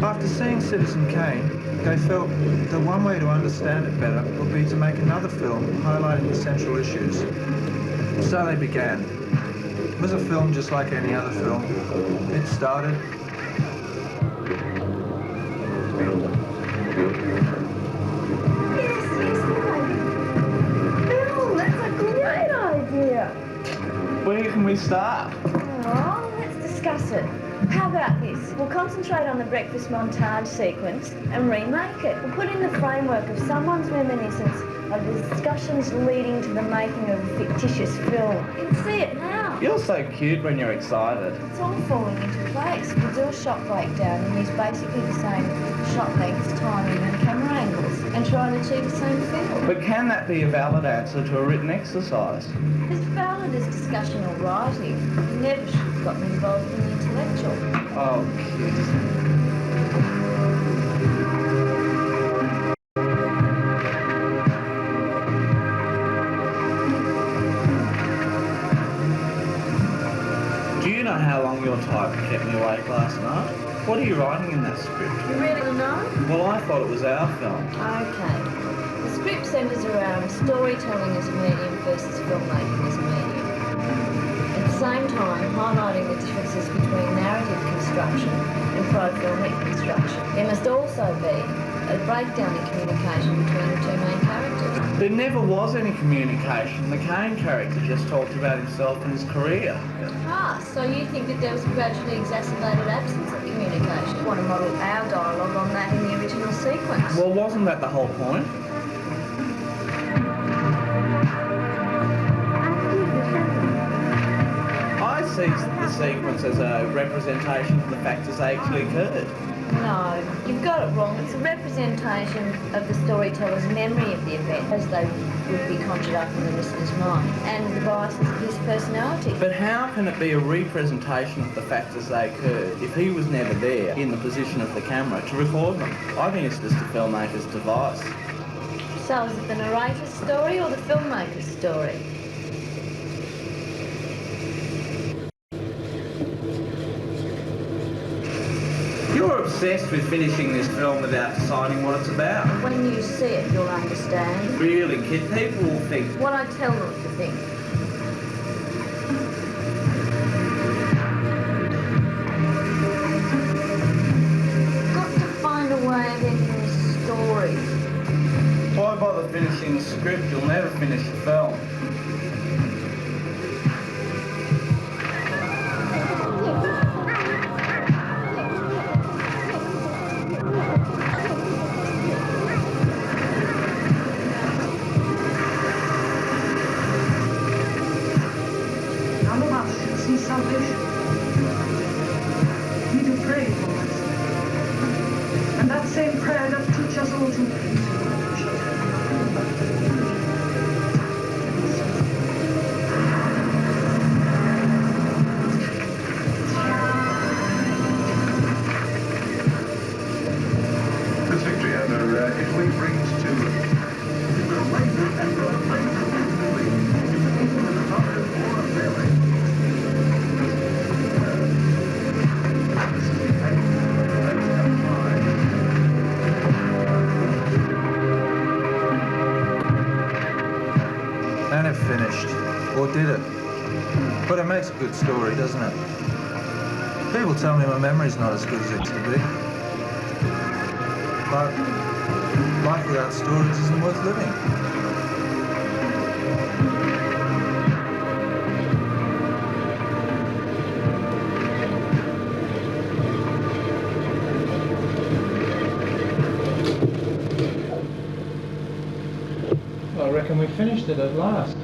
After seeing Citizen Kane, they felt that one way to understand it better would be to make another film highlighting the central issues. So they began. It was a film just like any other film. It started. Where can we start? Oh, let's discuss it. How about this? We'll concentrate on the breakfast montage sequence and remake it. We'll put in the framework of someone's reminiscence of the discussions leading to the making of a fictitious film. You can see it now. You're so cute when you're excited. It's all falling into place. We'll do a shot breakdown and use basically the same shot lengths, timing and camera angles and try and achieve the same feel. But can that be a valid answer to a written exercise? As valid as discussion or writing, you never should have gotten involved in the intellectual. Oh, kids. Do you know how long your type kept me awake last night? What are you writing in that script? You really want to know? Well, I thought it was our film. Okay. The script centres around storytelling as a medium versus filmmaking as a medium. At the same time, highlighting the differences between narrative construction and pro-filmic construction. There must also be a breakdown in communication between the two main characters. There never was any communication. The Kane character just talked about himself and his career. Ah, so you think that there was a gradually exacerbated absence of communication? You want to model our dialogue on that in the original sequence? Well, wasn't that the whole point? I see the sequence as a representation of the facts as they actually occurred. No, you've got it wrong. It's a representation of the storyteller's memory of the event as they would be conjured up in the listener's mind and the biases of his personality. But how can it be a representation of the facts as they occurred if he was never there in the position of the camera to record them? I think it's just a filmmaker's device. So is it the narrator's story or the filmmaker's story? You're obsessed with finishing this film without deciding what it's about. When you see it, you'll understand. Really, kid, people will think. What I tell them to think. Got to find a way of ending this story. Why bother finishing the script? You'll never finish the film. Salvation. We do pray for us. And that same prayer does teach us all to This victory over Italy brings to And it finished. Or did it? But it makes a good story, doesn't it? People tell me my memory's not as good as it used to be. But life without stories isn't worth living. I reckon we finished it at last.